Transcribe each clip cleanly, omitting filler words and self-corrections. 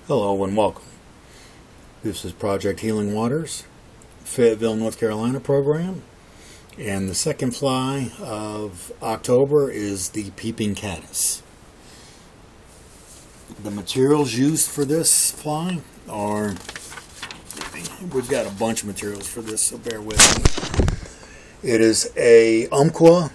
Hello and welcome. This is Project Healing Waters, Fayetteville, North Carolina program, and the second fly of October is the Peeping Caddis. The materials used for this fly are, we've got a bunch of materials for this, so bear with me. It is a Umpqua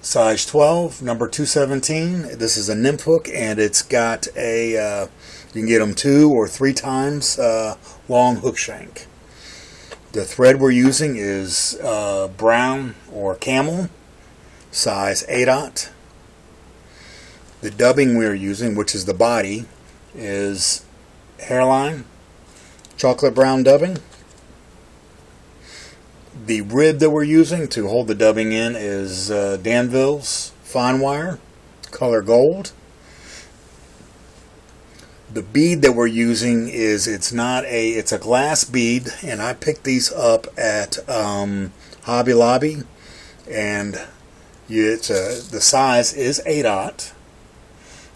size 12, number 217. This is a nymph hook, and it's got a, you can get them 2 or 3 times long hook shank. The thread we're using is brown or camel, size 8/0. The dubbing we're using, which is the body, is hairline, chocolate brown dubbing. The rib that we're using to hold the dubbing in is Danville's fine wire, color gold. The bead that we're using is it's a glass bead, and I picked these up at Hobby Lobby, and the size is 8/0.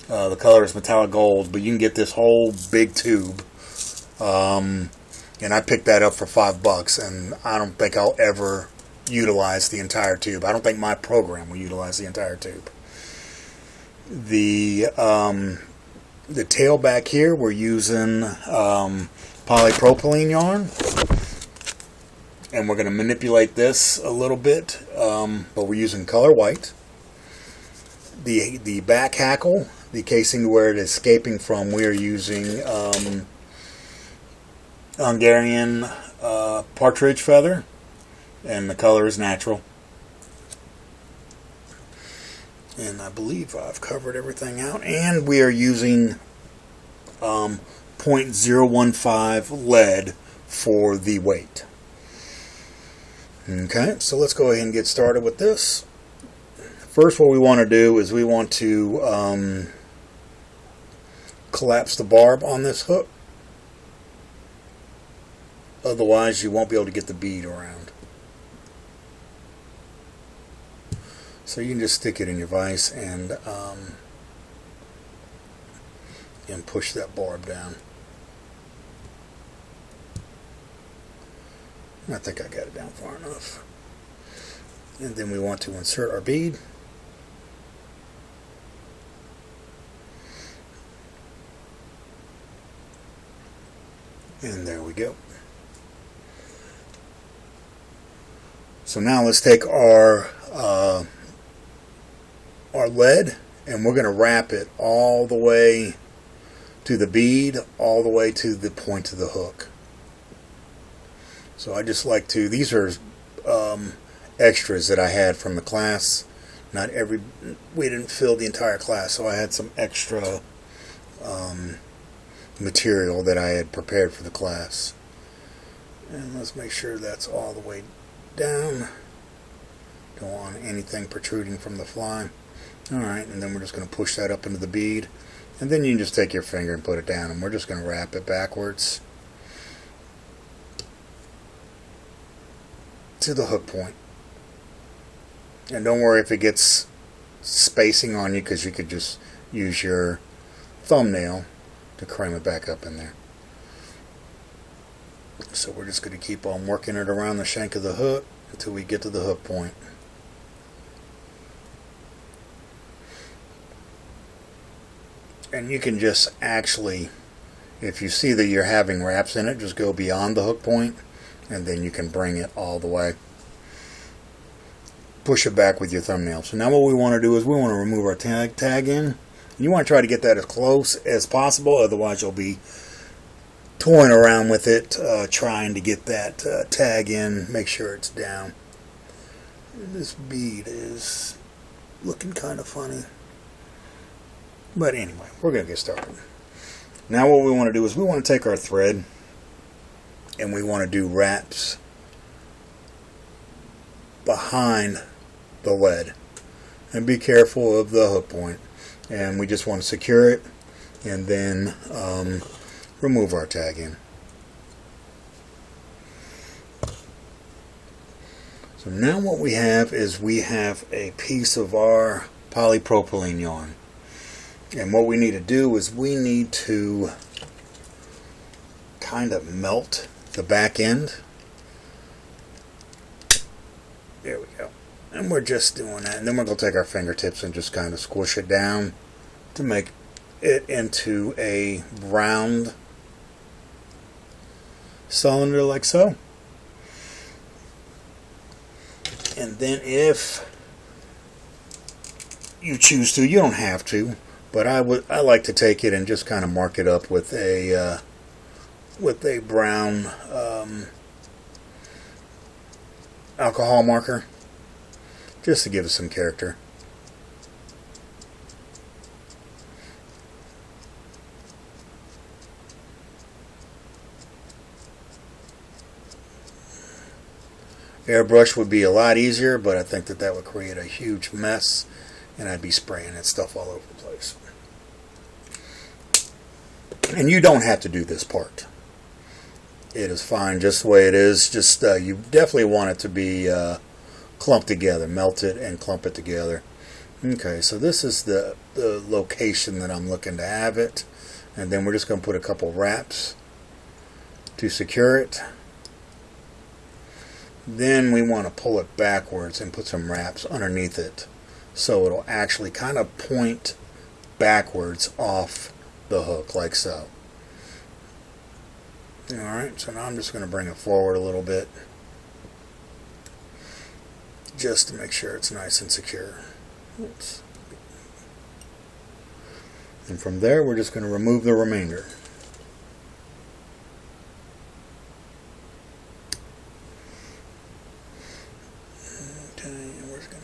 The color is metallic gold, but you can get this whole big tube. And I picked that up for $5, and I don't think I'll ever utilize the entire tube. I don't think my program will utilize the entire tube. The tail back here, we're using polypropylene yarn, and we're going to manipulate this a little bit, but we're using color white. The back hackle, the casing where it is escaping from, we are using Hungarian partridge feather, and the color is natural. And I believe I've covered everything out. And we are using 0.015 lead for the weight. Okay, so let's go ahead and get started with this. First, what we want to do is we want to collapse the barb on this hook. Otherwise, you won't be able to get the bead around. So you can just stick it in your vise and push that barb down. I think I got it down far enough. And then we want to insert our bead. And there we go. So now let's take our lead, and we're going to wrap it all the way to the bead, all the way to the point of the hook. So I just like to, these are extras that I had from the class. We didn't fill the entire class, so I had some extra material that I had prepared for the class. And let's make sure that's all the way down. Don't want anything protruding from the fly. Alright, and then we're just going to push that up into the bead, and then you can just take your finger and put it down, and we're just going to wrap it backwards to the hook point. And don't worry if it gets spacing on you, because you could just use your thumbnail to cram it back up in there. So we're just going to keep on working it around the shank of the hook until we get to the hook point. And you can just actually, if you see that you're having wraps in it, just go beyond the hook point, and then you can bring it all the way. Push it back with your thumbnail. So now what we want to do is we want to remove our tag in. You want to try to get that as close as possible, otherwise you'll be toying around with it, trying to get that tag in, make sure it's down. This bead is looking kind of funny. But anyway, we're going to get started. Now what we want to do is we want to take our thread, and we want to do wraps behind the lead. And be careful of the hook point. And we just want to secure it, and then remove our tag in. So now what we have is we have a piece of our polypropylene yarn. And what we need to do is we need to kind of melt the back end. There we go. And we're just doing that. And then we're going to take our fingertips and just kind of squish it down to make it into a round cylinder like so. And then if you choose to, you don't have to, but I like to take it and just kind of mark it up with a brown alcohol marker, just to give it some character. Airbrush would be a lot easier, but I think that would create a huge mess, and I'd be spraying that stuff all over the place. And you don't have to do this part. It is fine just the way it is. Just you definitely want it to be clumped together, melt it and clump it together. Okay, so this is the location that I'm looking to have it, and then we're just going to put a couple wraps to secure it. Then we want to pull it backwards and put some wraps underneath it, so it'll actually kind of point backwards off the hook like so. Alright, so now I'm just going to bring it forward a little bit just to make sure it's nice and secure. Oops. And from there we're just going to remove the remainder.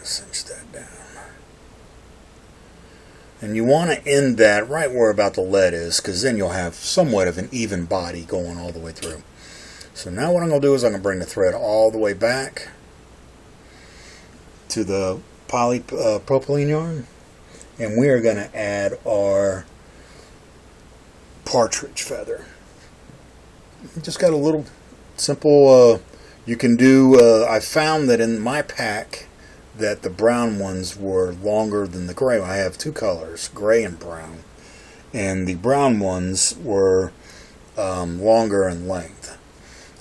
Cinch that down. And you want to end that right where about the lead is, because then you'll have somewhat of an even body going all the way through. So now what I'm going to do is I'm going to bring the thread all the way back to the polypropylene yarn, and we are going to add our partridge feather. Just got a little simple, you can do, I found that in my pack that the brown ones were longer than the gray. I have two colors, gray and brown, and the brown ones were longer in length.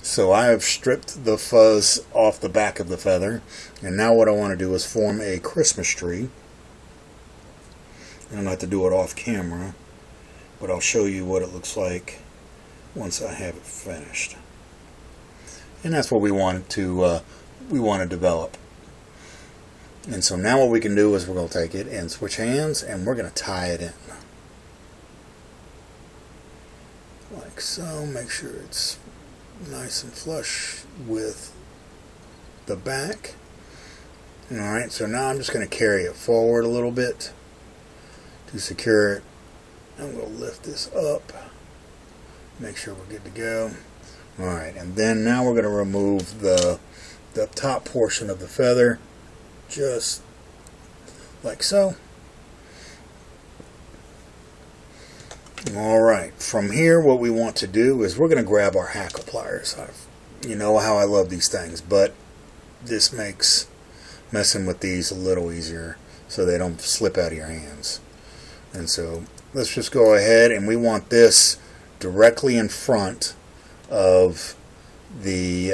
So I have stripped the fuzz off the back of the feather, and now what I want to do is form a Christmas tree. I don't have to do it off camera, but I'll show you what it looks like once I have it finished. And that's what we want to develop. And so now what we can do is we're going to take it and switch hands, and we're going to tie it in. Like so. Make sure it's nice and flush with the back. Alright, so now I'm just going to carry it forward a little bit to secure it. I'm going to lift this up. Make sure we're good to go. Alright, and then now we're going to remove the top portion of the feather. Just like so. Alright, from here what we want to do is we're going to grab our hackle pliers. You know how I love these things, but this makes messing with these a little easier so they don't slip out of your hands. And so let's just go ahead, and we want this directly in front of the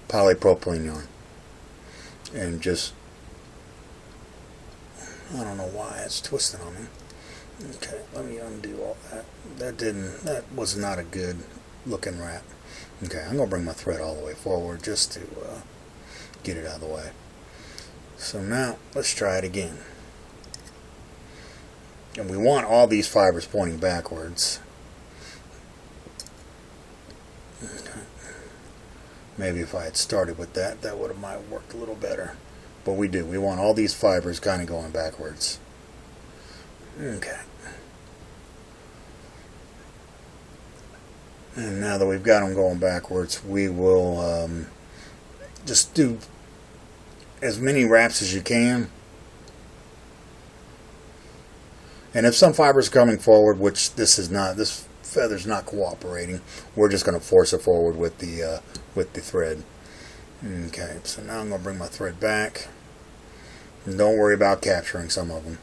polypropylene yarn. And just, I don't know why it's twisting on me. Okay, let me undo all that. That was not a good looking wrap. Okay, I'm going to bring my thread all the way forward just to get it out of the way. So now, let's try it again. And we want all these fibers pointing backwards. Okay. Maybe if I had started with that, might have worked a little better. But we do. We want all these fibers kind of going backwards. Okay. And now that we've got them going backwards, we will just do as many wraps as you can. And if some fibers are coming forward, which this feather's not cooperating, we're just going to force it forward with the thread. Okay, so now I'm going to bring my thread back. And don't worry about capturing some of them.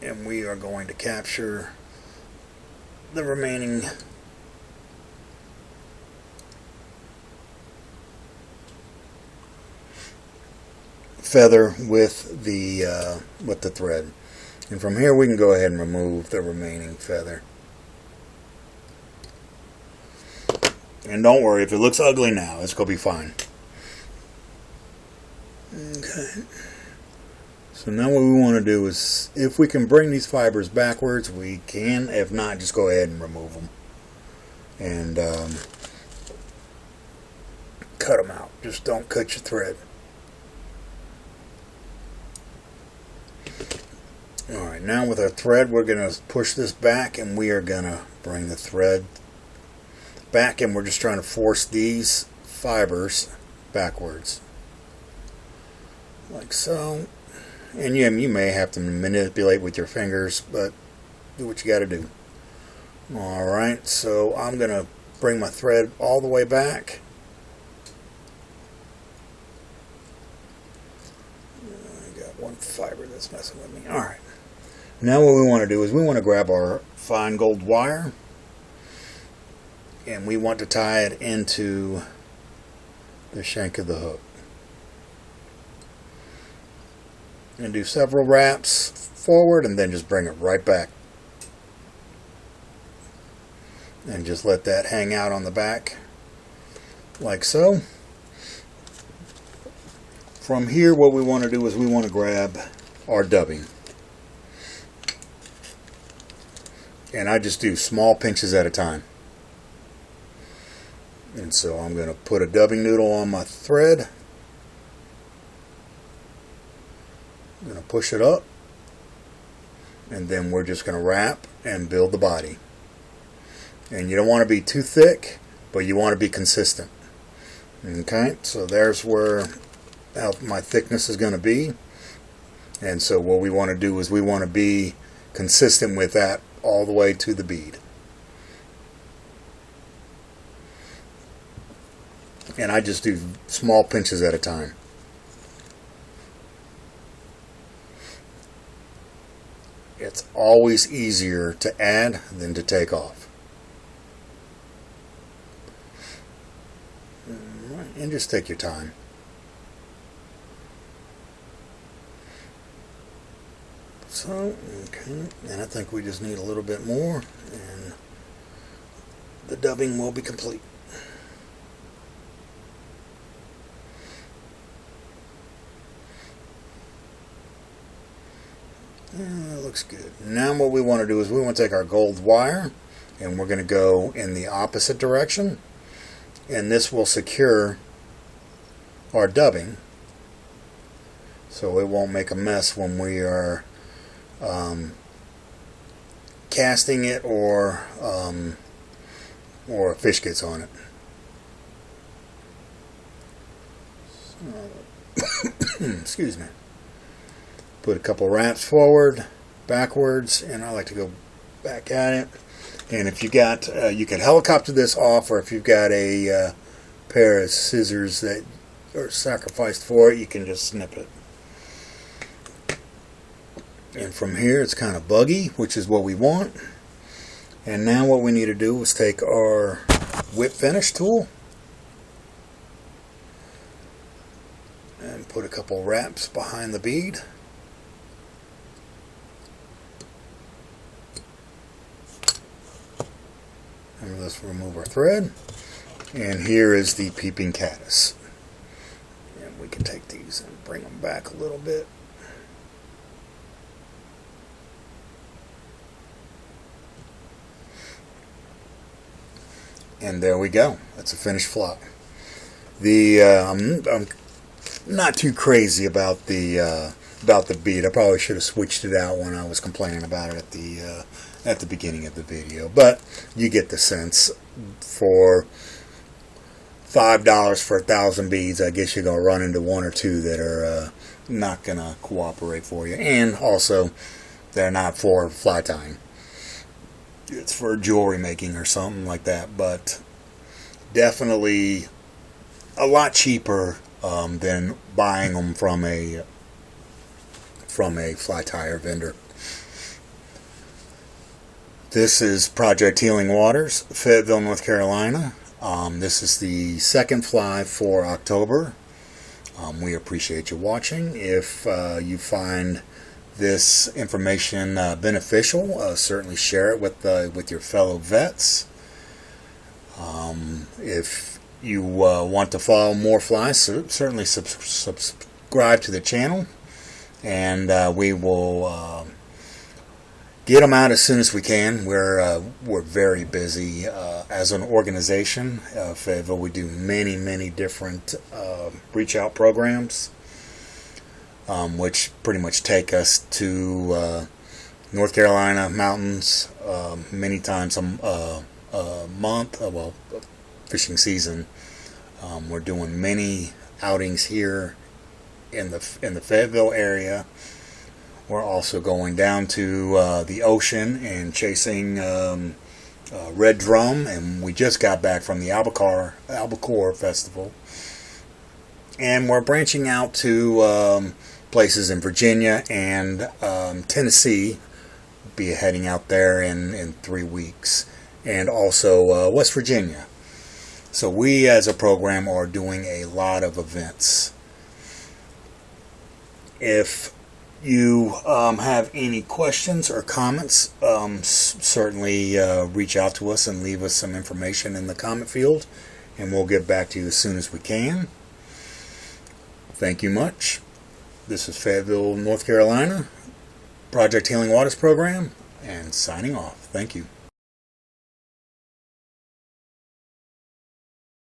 and we are going to capture the remaining feather with the thread. And from here we can go ahead and remove the remaining feather. And don't worry, if it looks ugly now, it's going to be fine. Okay. So now what we want to do is, if we can bring these fibers backwards, we can. If not, just go ahead and remove them. And cut them out. Just don't cut your thread. Alright, now with our thread, we're going to push this back, and we are going to bring the thread back, and we're just trying to force these fibers backwards. Like so. And you may have to manipulate with your fingers, but do what you got to do. Alright, so I'm going to bring my thread all the way back. I got one fiber that's messing with me. Alright. Now what we want to do is we want to grab our fine gold wire, and we want to tie it into the shank of the hook. And do several wraps forward, and then just bring it right back. And just let that hang out on the back, like so. From here, what we want to do is we want to grab our dubbing. And I just do small pinches at a time. And so I'm going to put a dubbing noodle on my thread. I'm going to push it up. And then we're just going to wrap and build the body. And you don't want to be too thick, but you want to be consistent. Okay, so there's where my thickness is going to be. And so what we want to do is we want to be consistent with that all the way to the bead. And I just do small pinches at a time. It's always easier to add than to take off. And just take your time. So, okay, and I think we just need a little bit more, and the dubbing will be complete. That looks good. Now what we want to do is we want to take our gold wire, and we're going to go in the opposite direction, and this will secure our dubbing so it won't make a mess when we are casting it, or a fish gets on it. So, excuse me. Put a couple wraps forward, backwards, and I like to go back at it. And if you got, you can helicopter this off, or if you've got a pair of scissors that are sacrificed for it, you can just snip it. And from here it's kind of buggy, which is what we want. And now what we need to do is take our whip finish tool and put a couple wraps behind the bead. And let's remove our thread. And here is the Peeping Caddis. And we can take these and bring them back a little bit. And there we go. That's a finished fly. I'm not too crazy about the bead. I probably should have switched it out when I was complaining about it at the beginning of the video. But you get the sense. For $5 for 1,000 beads, I guess you're gonna run into one or two that are not gonna cooperate for you, and also they're not for fly tying. It's for jewelry making or something like that, but definitely a lot cheaper than buying them from a fly tire vendor. This is Project Healing Waters, Fayetteville, North Carolina. This is the second fly for October. We appreciate you watching. If you find this information beneficial, certainly share it with your fellow vets. If you want to follow more flies, certainly subscribe to the channel, and we will get them out as soon as we can. We're very busy as an organization. Fayetteville, we do many different reach out programs, which pretty much take us to North Carolina mountains many times a month. Well, fishing season. We're doing many outings here in the Fayetteville area. We're also going down to the ocean and chasing red drum, and we just got back from the Albacore Festival. And we're branching out to places in Virginia and Tennessee. Be heading out there in 3 weeks, and also West Virginia. So we as a program are doing a lot of events. If you have any questions or comments, certainly reach out to us and leave us some information in the comment field, and we'll get back to you as soon as we can. Thank you much. This is Fayetteville, North Carolina, Project Healing Waters Program, and signing off. Thank you.